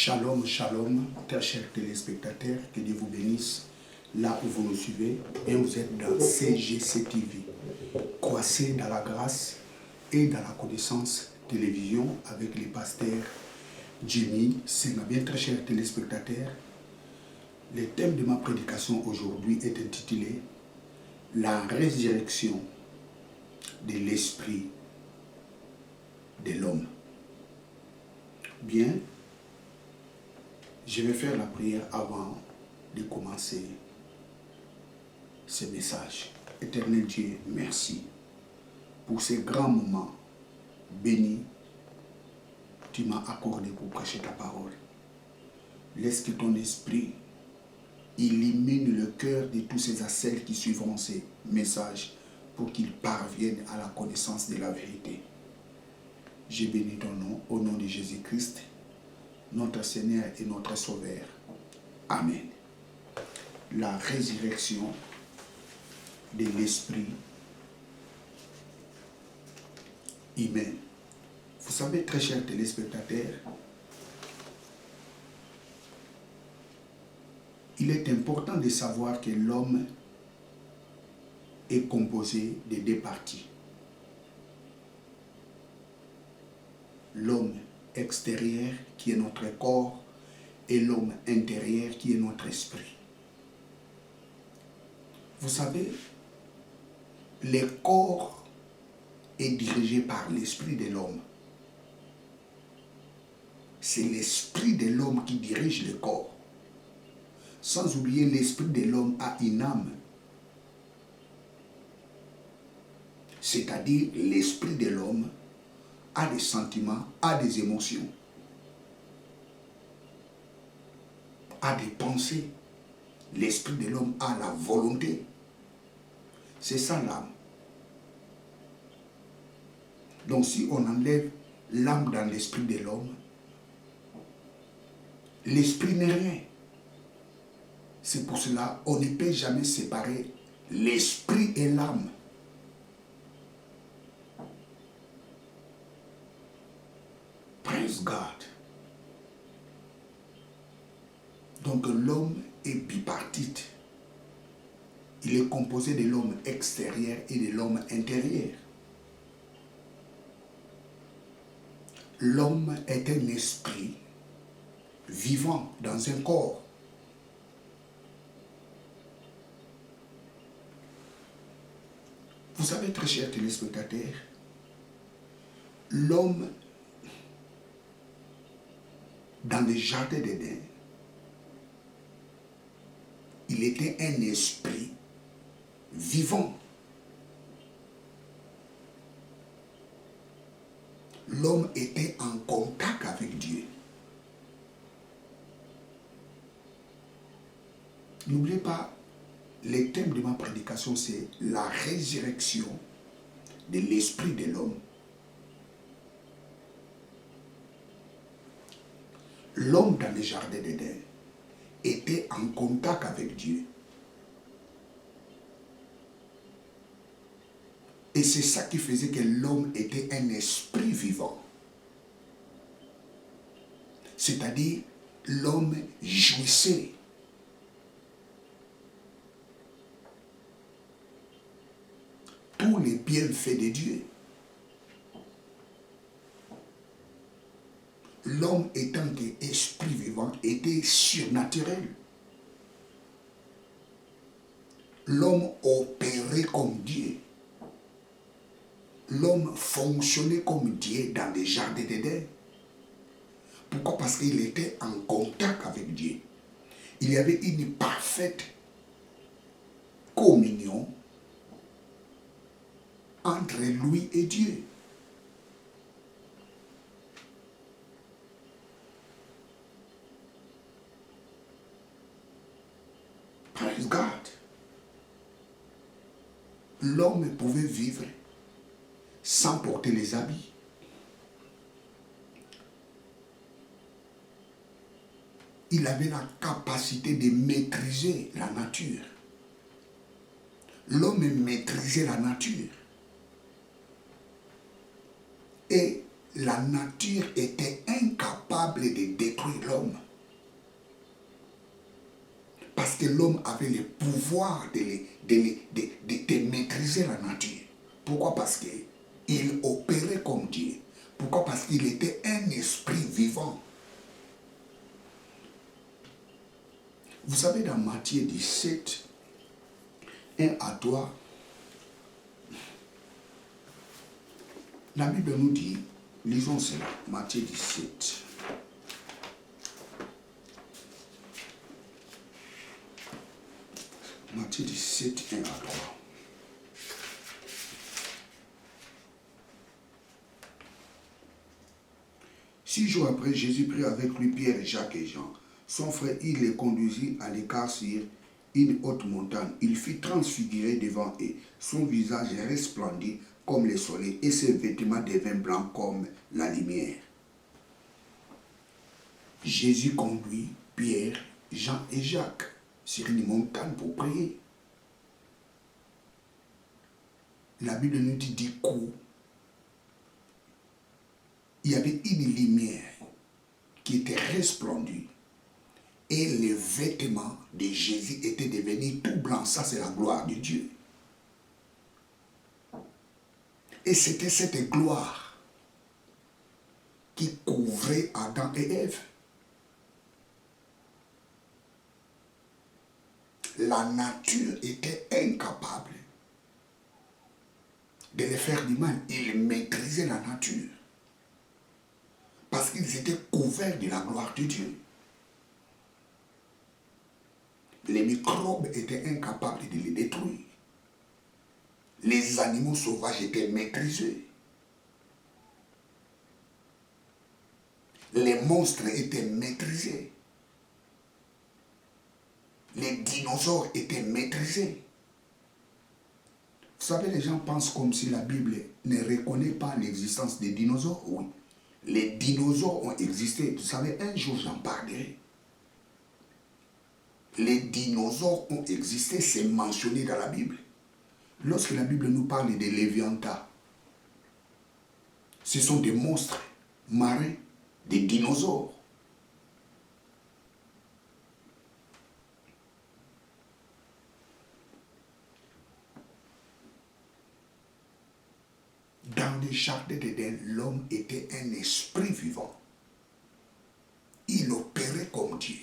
Shalom, shalom, très chers téléspectateurs, que Dieu vous bénisse là où vous nous suivez. Et vous êtes dans CGC TV, croissez dans la grâce et dans la connaissance télévision avec les pasteurs Jimmy. C'est ma bien très chers téléspectateurs. Le thème de ma prédication aujourd'hui est intitulé La résurrection de l'esprit de l'homme. Bien, je vais faire la prière avant de commencer ce message. Éternel Dieu, merci pour ces grands moments bénis tu m'as accordé pour prêcher ta parole. Laisse que ton esprit illumine le cœur de tous ces celles qui suivront ces messages pour qu'ils parviennent à la connaissance de la vérité. Je bénis ton nom au nom de Jésus-Christ, notre Seigneur et notre Sauveur. Amen. La résurrection de l'esprit humain. Vous savez, très chers téléspectateurs, il est important de savoir que l'homme est composé de deux parties. L'homme extérieur qui est notre corps et l'homme intérieur qui est notre esprit. Vous savez, le corps est dirigé par l'esprit de l'homme. C'est l'esprit de l'homme qui dirige le corps. Sans oublier, l'esprit de l'homme a une âme. C'est-à-dire, l'esprit de l'homme a des sentiments, a des émotions, a des pensées. L'esprit de l'homme a la volonté. C'est ça l'âme. Donc si on enlève l'âme dans l'esprit de l'homme, l'esprit n'est rien. C'est pour cela qu'on ne peut jamais séparer l'esprit et l'âme. Praise God. Donc l'homme est bipartite. Il est composé de l'homme extérieur et de l'homme intérieur. L'homme est un esprit vivant dans un corps. Vous savez, très chers téléspectateurs, l'homme, dans le jardin d'Éden, il était un esprit vivant. L'homme était en contact avec Dieu. N'oubliez pas, le thème de ma prédication, c'est la résurrection de l'esprit de l'homme. L'homme dans le jardin d'Éden était en contact avec Dieu. Et c'est ça qui faisait que l'homme était un esprit vivant. C'est-à-dire, l'homme jouissait. Tous les bienfaits de Dieu. L'homme étant un esprit vivant était surnaturel. L'homme opérait comme Dieu. L'homme fonctionnait comme Dieu dans les jardins d'Éden. Pourquoi? Parce qu'il était en contact avec Dieu. Il y avait une parfaite communion entre lui et Dieu. Praise God. L'homme pouvait vivre sans porter les habits. Il avait la capacité de maîtriser la nature. L'homme maîtrisait la nature. Et la nature était incapable capable de détruire l'homme. Parce que l'homme avait le pouvoir de maîtriser la nature. Pourquoi? Parce qu'il opérait comme Dieu. Pourquoi? Parce qu'il était un esprit vivant. Vous savez, dans Matthieu 17, 1 à 3, la Bible nous dit, lisons cela, Matthieu 17. Matthieu 17, 1 à 3. Six jours après, Jésus prit avec lui Pierre, Jacques et Jean. Son frère, il les conduisit à l'écart sur une haute montagne. Il fut transfiguré devant eux. Son visage resplendit comme le soleil et ses vêtements devinrent blancs comme la lumière. Jésus conduit Pierre, Jean et Jacques sur une montagne pour prier. La Bible nous dit du coup, il y avait une lumière qui était resplendue et les vêtements de Jésus étaient devenus tout blancs. Ça, c'est la gloire de Dieu. Et c'était cette gloire qui couvrait Adam et Ève. La nature était incapable de les faire du mal. Ils maîtrisaient la nature. Parce qu'ils étaient couverts de la gloire de Dieu. Les microbes étaient incapables de les détruire. Les animaux sauvages étaient maîtrisés. Les monstres étaient maîtrisés. Les dinosaures étaient maîtrisés. Vous savez, les gens pensent comme si la Bible ne reconnaît pas l'existence des dinosaures. Oui. Les dinosaures ont existé. Vous savez, un jour j'en parlerai. Les dinosaures ont existé, c'est mentionné dans la Bible. Lorsque la Bible nous parle des Léviathans, ce sont des monstres marins, des dinosaures. Dans le jardin d'Éden, l'homme était un esprit vivant. Il opérait comme Dieu.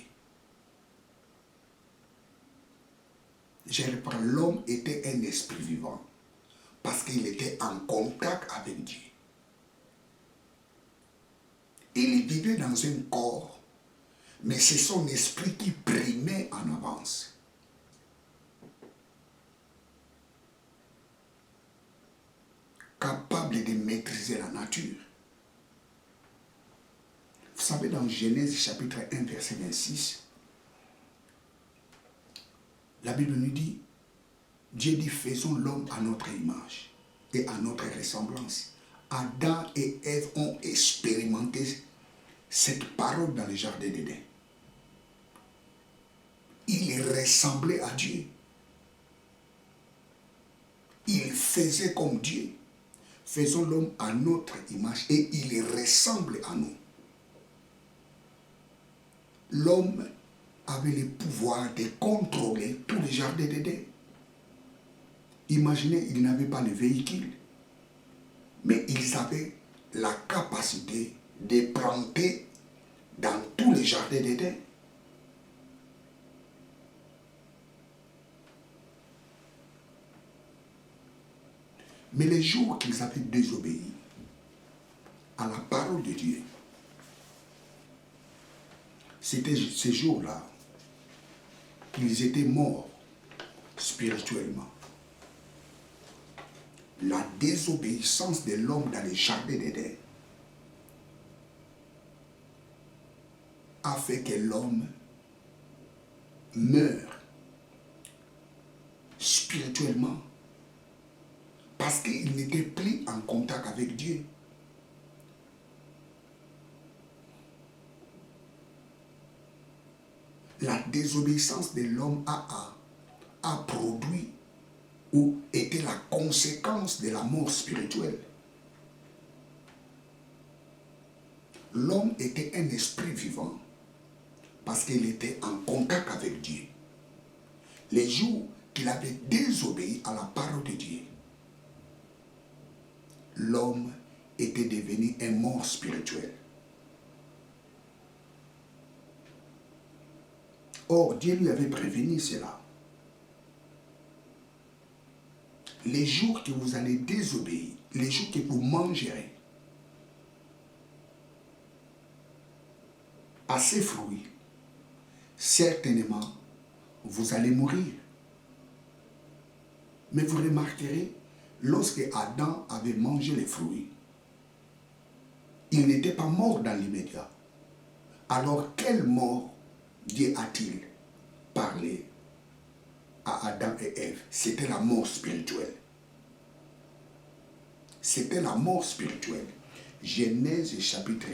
Je reprends, l'homme était un esprit vivant parce qu'il était en contact avec Dieu. Il vivait dans un corps, mais c'est son esprit qui primait en avance. Capable de maîtriser la nature. Vous savez, dans Genèse chapitre 1, verset 26, la Bible nous dit, Dieu dit, faisons l'homme à notre image et à notre ressemblance. Adam et Ève ont expérimenté cette parole dans le jardin d'Éden. Ils ressemblaient à Dieu. Ils faisaient comme Dieu. Faisons l'homme à notre image et il ressemble à nous. L'homme avait le pouvoir de contrôler tout le jardin d'Éden. Imaginez, ils n'avaient pas le véhicule, mais ils avaient la capacité de planter dans tous les jardins d'Éden. Mais les jours qu'ils avaient désobéi à la parole de Dieu, c'était ces jours-là qu'ils étaient morts spirituellement. La désobéissance de l'homme dans les jardins d'Éden a fait que l'homme meure spirituellement parce qu'il n'était plus en contact avec Dieu. La désobéissance de l'homme a produit ou était la conséquence de la mort spirituelle. L'homme était un esprit vivant parce qu'il était en contact avec Dieu. Les jours qu'il avait désobéi à la parole de Dieu, l'homme était devenu un mort spirituel. Or, Dieu lui avait prévenu cela. Les jours que vous allez désobéir, les jours que vous mangerez à ces fruits, certainement, vous allez mourir. Mais vous remarquerez, lorsque Adam avait mangé les fruits, il n'était pas mort dans l'immédiat. Alors, quelle mort Dieu a-t-il parlé à Adam et Ève? C'était la mort spirituelle. C'était la mort spirituelle. Genèse chapitre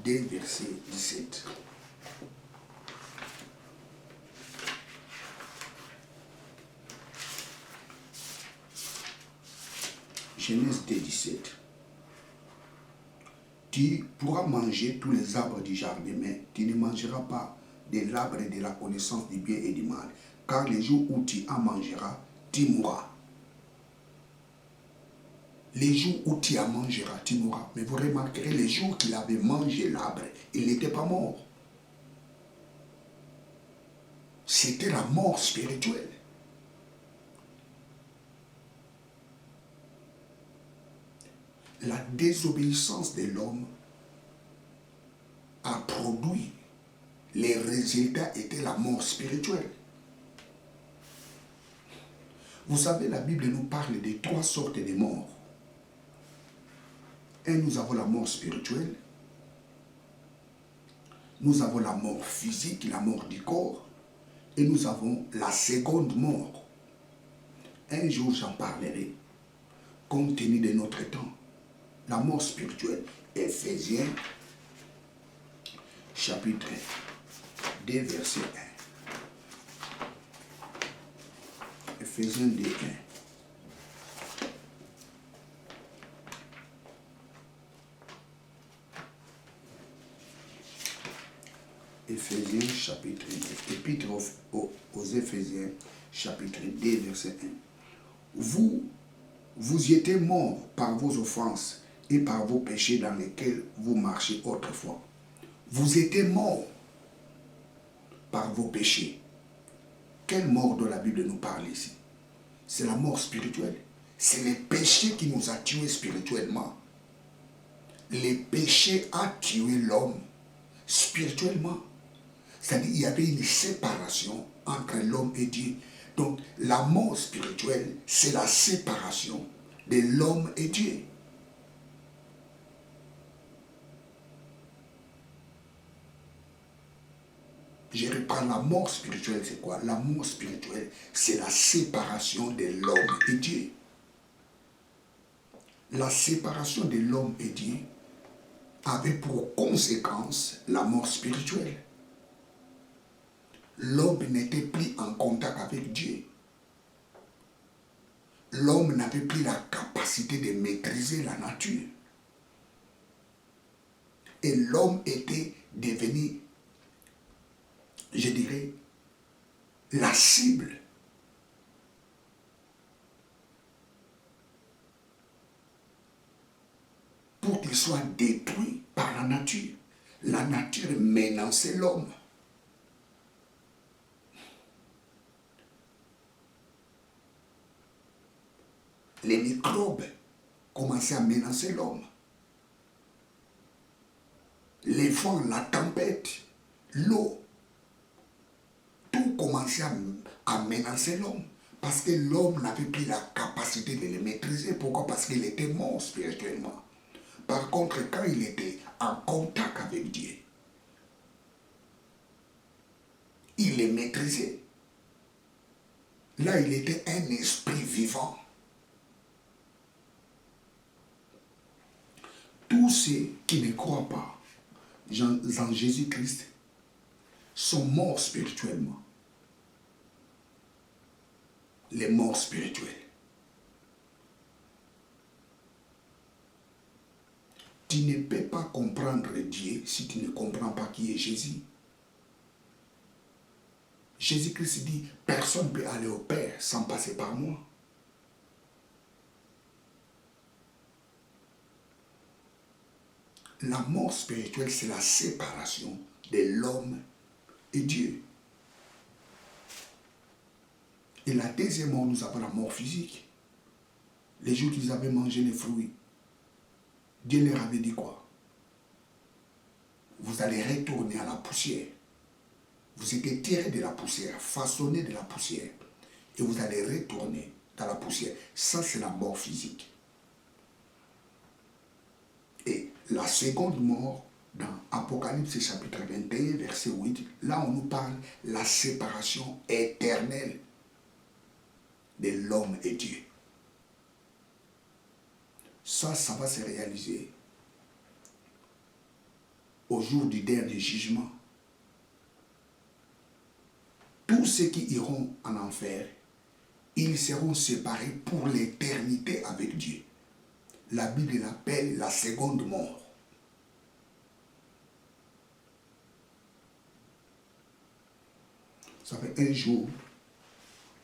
2, verset 17. Genèse 2, 17. Tu pourras manger tous les arbres du jardin, mais tu ne mangeras pas de l'arbre de la connaissance du bien et du mal. Car les jours où tu en mangeras, tu mourras. Les jours où tu en mangeras, tu mourras. Mais vous remarquerez, les jours qu'il avait mangé l'arbre, il n'était pas mort. C'était la mort spirituelle. La désobéissance de l'homme a produit, les résultats étaient la mort spirituelle. Vous savez, la Bible nous parle de 3 sortes de morts. Nous avons la mort spirituelle, nous avons la mort physique, la mort du corps, et nous avons la seconde mort. Un jour, j'en parlerai, compte tenu de notre temps. La mort spirituelle. Éphésiens, chapitre 2, verset 1. Éphésiens 2, 1. Éphésiens chapitre 2, épître aux Éphésiens chapitre 2 verset 1. Vous y étiez morts par vos offenses et par vos péchés dans lesquels vous marchiez autrefois. Vous étiez morts par vos péchés. Quelle mort de la Bible nous parle ici? C'est la mort spirituelle. C'est le péché qui nous a tués spirituellement. Le péché a tué l'homme spirituellement. C'est-à-dire qu'il y avait une séparation entre l'homme et Dieu. Donc la mort spirituelle, c'est la séparation de l'homme et Dieu. Je reprends, la mort spirituelle, c'est quoi? La mort spirituelle, c'est la séparation de l'homme et Dieu. La séparation de l'homme et Dieu avait pour conséquence la mort spirituelle. L'homme n'était plus en contact avec Dieu. L'homme n'avait plus la capacité de maîtriser la nature. Et l'homme était devenu, je dirais, la cible pour qu'il soit détruit par la nature. La nature menaçait l'homme. Les microbes commençaient à menacer l'homme. Les vents, la tempête, l'eau, tout commençait à menacer l'homme. Parce que l'homme n'avait plus la capacité de les maîtriser. Pourquoi? Parce qu'il était mort spirituellement. Par contre, quand il était en contact avec Dieu, il les maîtrisait. Là, il était un esprit vivant. Tous ceux qui ne croient pas en Jésus-Christ sont morts spirituellement. Les morts spirituels. Tu ne peux pas comprendre Dieu si tu ne comprends pas qui est Jésus. Jésus-Christ dit, personne ne peut aller au Père sans passer par moi. La mort spirituelle, c'est la séparation de l'homme et Dieu. Et la deuxième mort, nous avons la mort physique. Les jours qu'ils avaient mangé les fruits, Dieu leur avait dit quoi? Vous allez retourner à la poussière. Vous étiez tirés de la poussière, façonnés de la poussière. Et vous allez retourner dans la poussière. Ça, c'est la mort physique. Et la seconde mort, dans Apocalypse chapitre 21, verset 8, là on nous parle de la séparation éternelle de l'homme et Dieu. Ça va se réaliser au jour du dernier jugement. Tous ceux qui iront en enfer, ils seront séparés pour l'éternité avec Dieu. La Bible l'appelle la seconde mort. Ça fait un jour,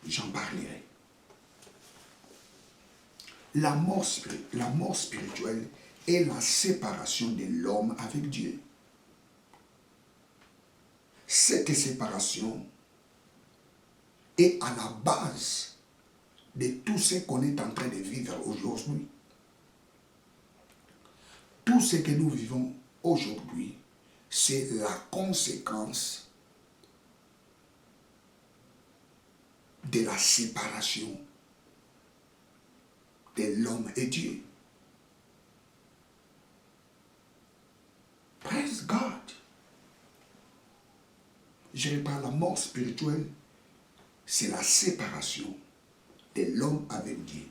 j'en parlerai. La mort spirituelle est la séparation de l'homme avec Dieu. Cette séparation est à la base de tout ce qu'on est en train de vivre aujourd'hui. Tout ce que nous vivons aujourd'hui, c'est la conséquence de la séparation de l'homme et Dieu. Praise God. Je répète, la mort spirituelle, c'est la séparation de l'homme avec Dieu.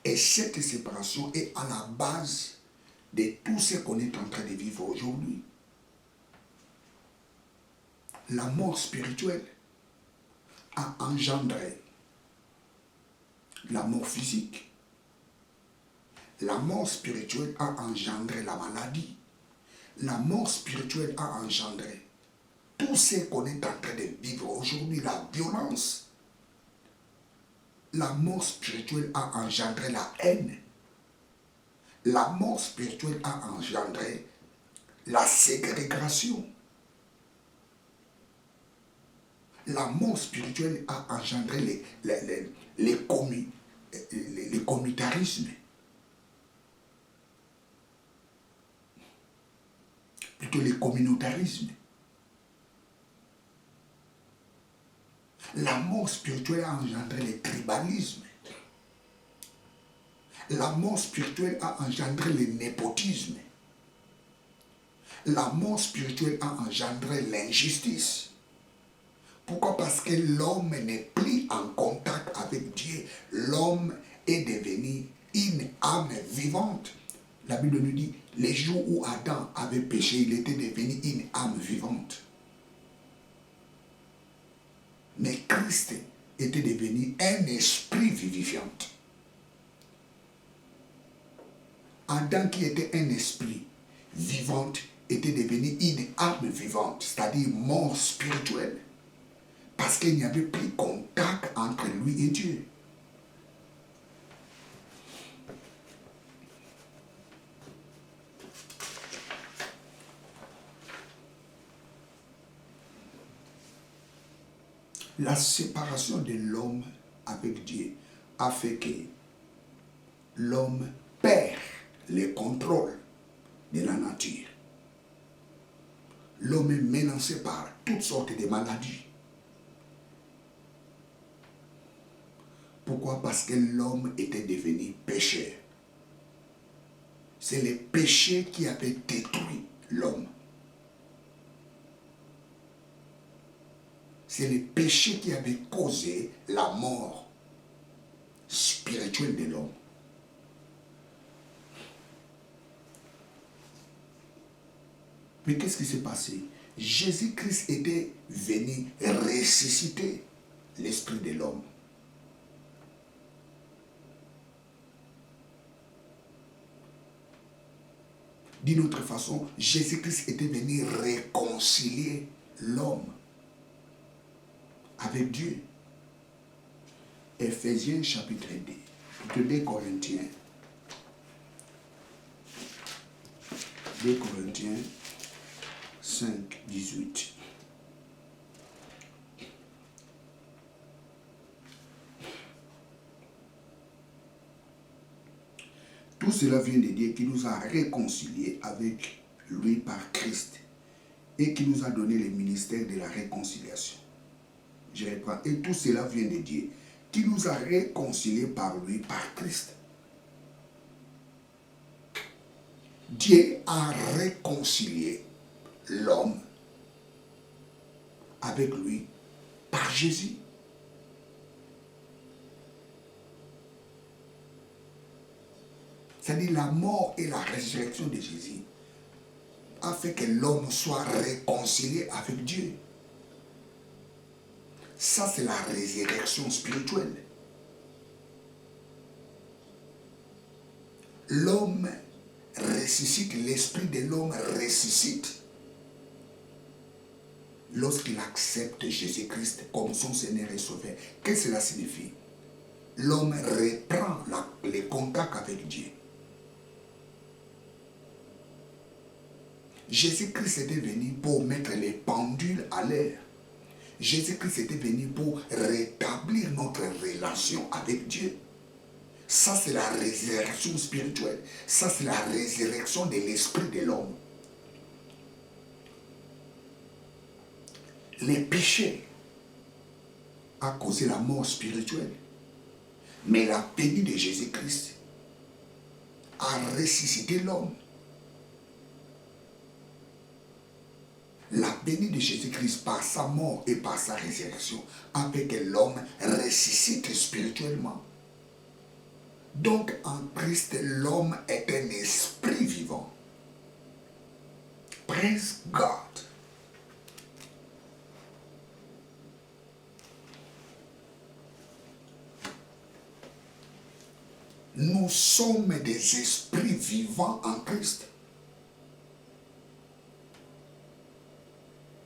Et cette séparation est à la base de tout ce qu'on est en train de vivre aujourd'hui. La mort spirituelle a engendré la mort physique. La mort spirituelle a engendré la maladie. La mort spirituelle a engendré tout ce qu'on est en train de vivre aujourd'hui, la violence. La mort spirituelle a engendré la haine. La mort spirituelle a engendré la ségrégation. La mort spirituelle a engendré les communautarismes. Plutôt les communautarismes. La mort spirituelle a engendré le tribalisme. La mort spirituelle a engendré le népotisme. La mort spirituelle a engendré l'injustice. Pourquoi? Parce que l'homme n'est plus en contact avec Dieu. L'homme est devenu une âme vivante. La Bible nous dit, les jours où Adam avait péché, il était devenu une âme vivante. Mais Christ était devenu un esprit vivifiant. Adam, qui était un esprit vivant, était devenu une âme vivante, c'est-à-dire mort spirituelle. Parce qu'il n'y avait plus contact entre lui et Dieu. La séparation de l'homme avec Dieu a fait que l'homme perd le contrôle de la nature. L'homme est menacé par toutes sortes de maladies. Pourquoi? Parce que l'homme était devenu pécheur. C'est le péché qui avait détruit l'homme. C'est le péché qui avait causé la mort spirituelle de l'homme. Mais qu'est-ce qui s'est passé? Jésus-Christ était venu ressusciter l'esprit de l'homme. D'une autre façon, Jésus-Christ était venu réconcilier l'homme avec Dieu. Éphésiens chapitre 2, 2 Corinthiens. 2 Corinthiens 5, 18. Tout cela vient de Dieu qui nous a réconciliés avec lui par Christ et qui nous a donné le ministère de la réconciliation. Je reprends. Et tout cela vient de Dieu qui nous a réconciliés par lui par Christ. Dieu a réconcilié l'homme avec lui par Jésus. C'est-à-dire la mort et la résurrection de Jésus a fait que l'homme soit réconcilié avec Dieu. Ça, c'est la résurrection spirituelle. L'homme ressuscite, l'esprit de l'homme ressuscite lorsqu'il accepte Jésus-Christ comme son Seigneur et Sauveur. Qu'est-ce que cela signifie? L'homme reprend les contacts avec Dieu. Jésus-Christ était venu pour mettre les pendules à l'heure. Jésus-Christ était venu pour rétablir notre relation avec Dieu. Ça, c'est la résurrection spirituelle. Ça, c'est la résurrection de l'esprit de l'homme. Les péchés a causé la mort spirituelle. Mais la venue de Jésus-Christ a ressuscité l'homme. La venue de Jésus-Christ par sa mort et par sa résurrection a fait que l'homme ressuscite spirituellement. Donc en Christ, l'homme est un esprit vivant. Praise God. Nous sommes des esprits vivants en Christ.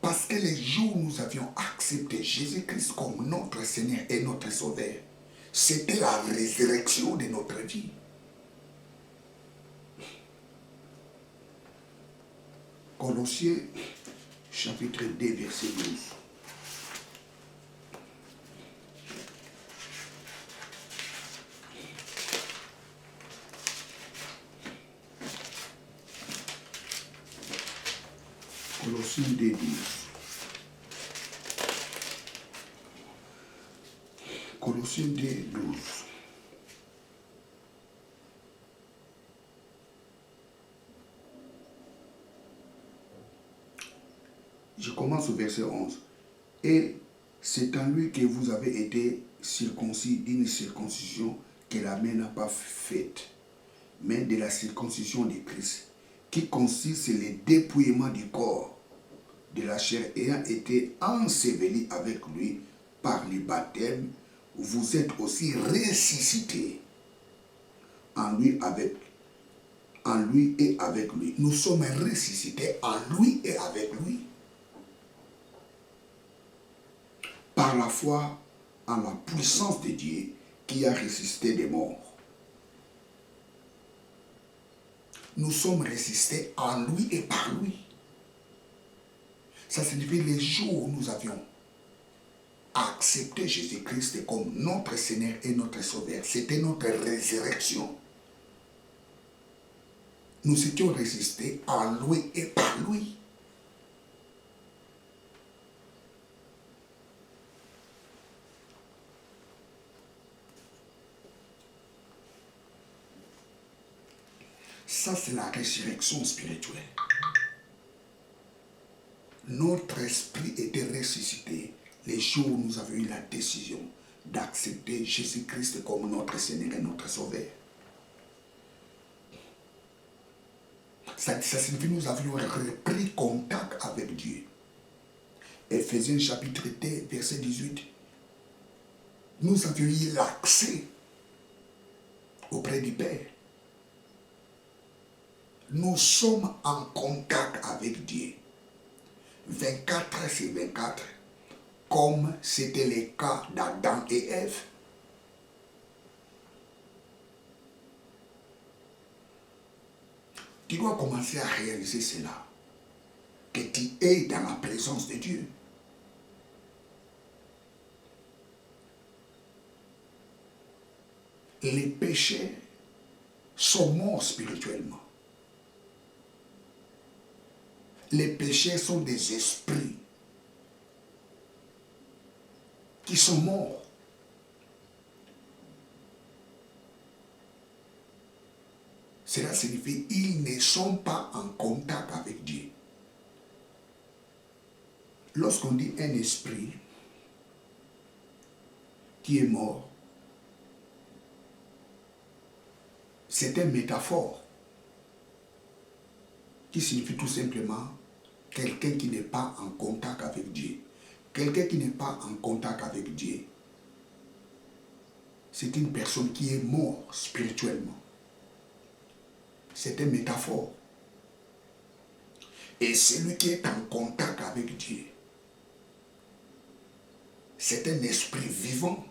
Parce que les jours où nous avions accepté Jésus-Christ comme notre Seigneur et notre Sauveur, c'était la résurrection de notre vie. Colossiens chapitre 2, verset 12. Colossiens 2, 12. Colossiens 2, 12. Je commence au verset 11. Et c'est en lui que vous avez été circoncis d'une circoncision que la main n'a pas faite, mais de la circoncision de Christ, qui consiste en le dépouillement du corps de la chair ayant été enseveli avec lui par le baptême. Vous êtes aussi ressuscités en lui et avec lui. Nous sommes ressuscités en lui et avec lui. Par la foi en la puissance de Dieu qui a ressuscité des morts. Nous sommes ressuscités en lui et par lui. Ça signifie les jours où nous avions accepté Jésus-Christ comme notre Seigneur et notre Sauveur. C'était notre résurrection. Nous étions ressuscités en lui et par lui. Ça, c'est la résurrection spirituelle. Notre esprit était ressuscité les jours où nous avions eu la décision d'accepter Jésus-Christ comme notre Seigneur et notre Sauveur. Ça signifie que nous avions repris contact avec Dieu. Éphésiens chapitre 2, verset 18. Nous avions eu l'accès auprès du Père. nous sommes en contact avec Dieu 24/24, comme c'était le cas d'Adam et Ève. Tu dois commencer à réaliser cela, que tu es dans la présence de Dieu. Les péchés sont morts spirituellement. Les péchés sont des esprits qui sont morts. Cela signifie qu'ils ne sont pas en contact avec Dieu. Lorsqu'on dit un esprit qui est mort, c'est une métaphore qui signifie tout simplement quelqu'un qui n'est pas en contact avec Dieu. Quelqu'un qui n'est pas en contact avec Dieu, c'est une personne qui est morte spirituellement. C'est une métaphore. Et celui qui est en contact avec Dieu, c'est un esprit vivant.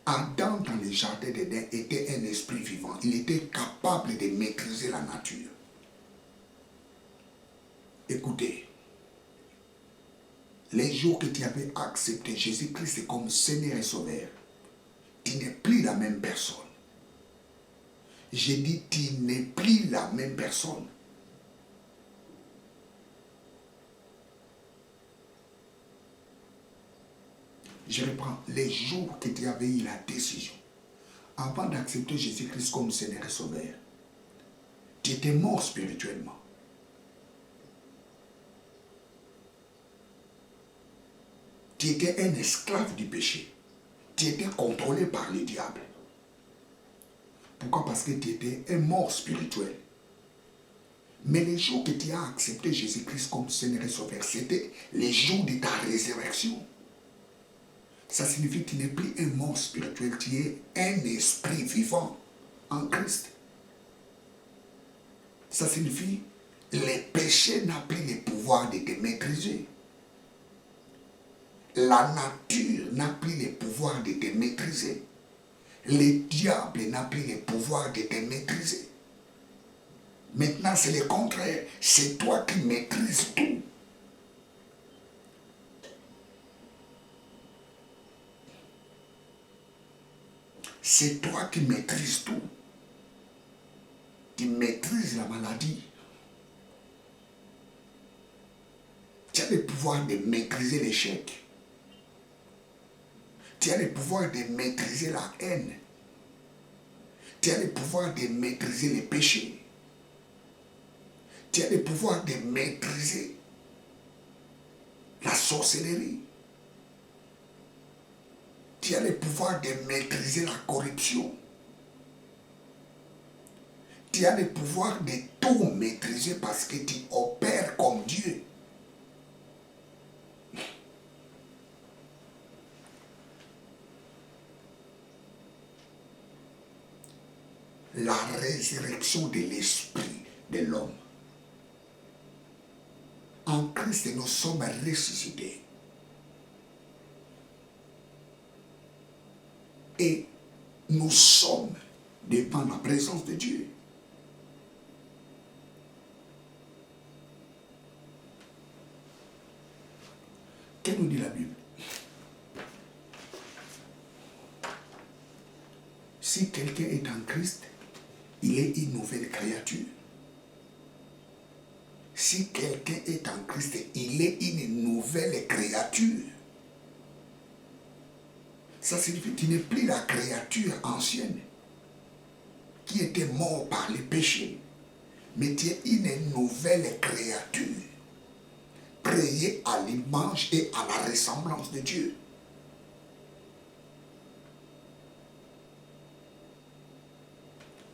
Adam, dans le jardin d'Éden, était un esprit vivant. Il était capable de maîtriser la nature. Écoutez, les jours que tu avais accepté Jésus-Christ comme Seigneur et Sauveur, tu n'es plus la même personne. J'ai dit, tu n'es plus la même personne. Je reprends, les jours que tu avais eu la décision, avant d'accepter Jésus-Christ comme Seigneur et Sauveur, tu étais mort spirituellement. Tu étais un esclave du péché. Tu étais contrôlé par le diable. Pourquoi? Parce que tu étais un mort spirituel. Mais les jours que tu as accepté Jésus-Christ comme Seigneur et Sauveur, c'était les jours de ta résurrection. Ça signifie que tu n'es plus un mort spirituel, tu es un esprit vivant en Christ. Ça signifie que les péchés n'ont plus le pouvoir de te maîtriser. La nature n'a plus le pouvoir de te maîtriser. Le diable n'a plus le pouvoir de te maîtriser. Maintenant, c'est le contraire. C'est toi qui maîtrises tout. C'est toi qui maîtrises tout. Tu maîtrises la maladie. Tu as le pouvoir de maîtriser l'échec. Tu as le pouvoir de maîtriser la haine. Tu as le pouvoir de maîtriser les péchés. Tu as le pouvoir de maîtriser la sorcellerie. Tu as le pouvoir de maîtriser la corruption. Tu as le pouvoir de tout maîtriser parce que tu opères comme Dieu. La résurrection de l'esprit de l'homme. En Christ, nous sommes ressuscités. Et nous sommes devant la présence de Dieu. Que nous dit la Bible? Si quelqu'un est en Christ, il est une nouvelle créature. Si quelqu'un est en Christ, il est une nouvelle créature. Ça signifie qu'il n'est plus la créature ancienne qui était morte par les péchés, mais tu es une nouvelle créature créée à l'image et à la ressemblance de Dieu.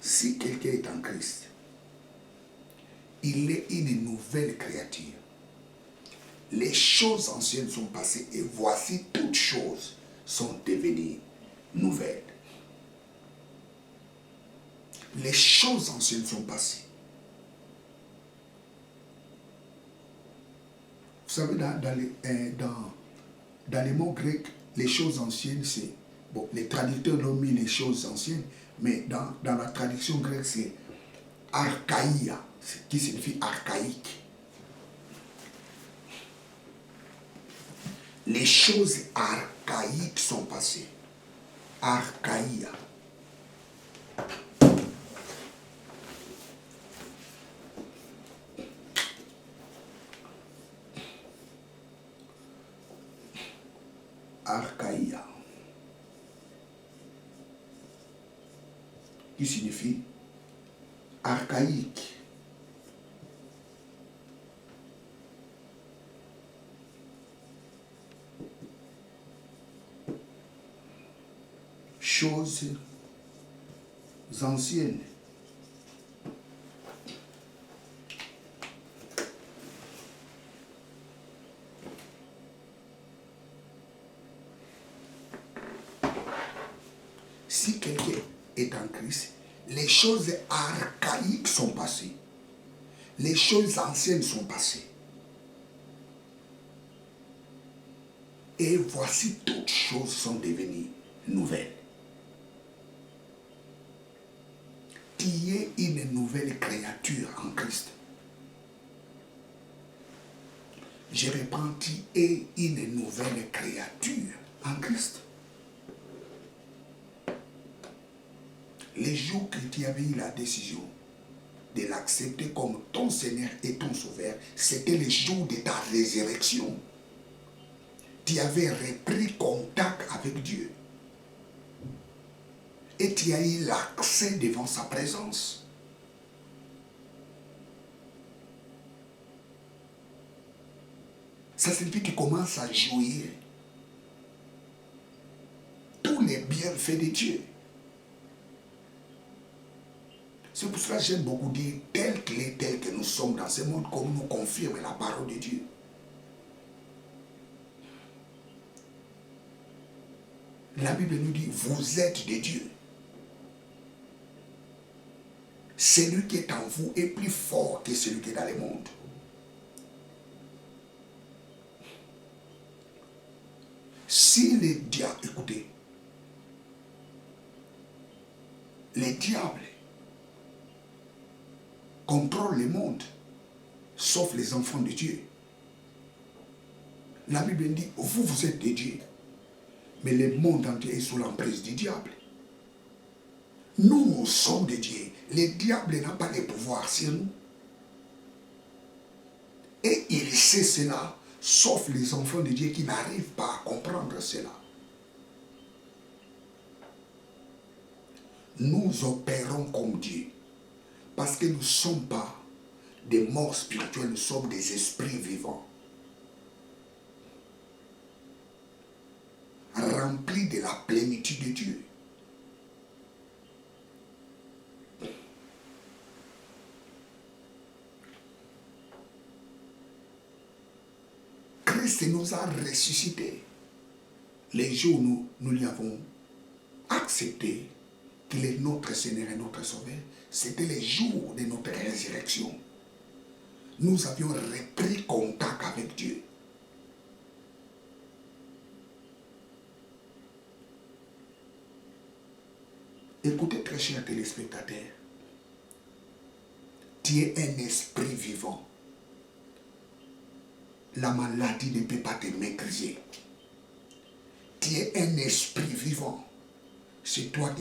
Si quelqu'un est en Christ, il est une nouvelle créature. Les choses anciennes sont passées et voici toutes choses sont devenues nouvelles. Les choses anciennes sont passées. Vous savez, dans les mots grecs, les choses anciennes, c'est... Bon, les traducteurs l'ont mis les choses anciennes, mais dans la traduction grecque, c'est archaïa, qui signifie archaïque. Les choses archaïques sont passées. Archaïa. Archaïa. Qui signifie archaïque. Choses anciennes. Si quelqu'un est en Christ, les choses archaïques sont passées. Les choses anciennes sont passées. Et voici toutes choses sont devenues nouvelles. Tu es une nouvelle créature en Christ. Je reprends, tu es une nouvelle créature en Christ. Les jours que tu avais eu la décision de l'accepter comme ton Seigneur et ton Sauveur, c'était les jours de ta résurrection. Tu avais repris contact avec Dieu. Et tu as eu l'accès devant sa présence. Ça signifie que tu commences à jouir tous les bienfaits de Dieu. C'est pour cela que j'aime beaucoup dire, tel qu'il est, tel que nous sommes dans ce monde, comme nous confirme la parole de Dieu. La Bible nous dit, vous êtes de Dieu. Celui qui est en vous est plus fort que celui qui est dans le monde. Si les diables, écoutez, les diables contrôlent le monde, sauf les enfants de Dieu. La Bible dit, vous êtes de Dieu, mais le monde entier est sous l'emprise du diable. Nous sommes de Dieu. Le diable n'a pas de pouvoir sur nous. Et il sait cela, sauf les enfants de Dieu qui n'arrivent pas à comprendre cela. Nous opérons comme Dieu, parce que nous ne sommes pas des morts spirituels, nous sommes des esprits vivants, remplis de la plénitude de Dieu. Christ nous a ressuscités. Les jours où nous lui avons accepté qu'il est notre Seigneur et notre Sauveur, c'était les jours de notre résurrection. Nous avions repris contact avec Dieu. Écoutez, très chers téléspectateurs, tu es un esprit vivant. La maladie ne peut pas te maîtriser. Tu es un esprit vivant. C'est toi qui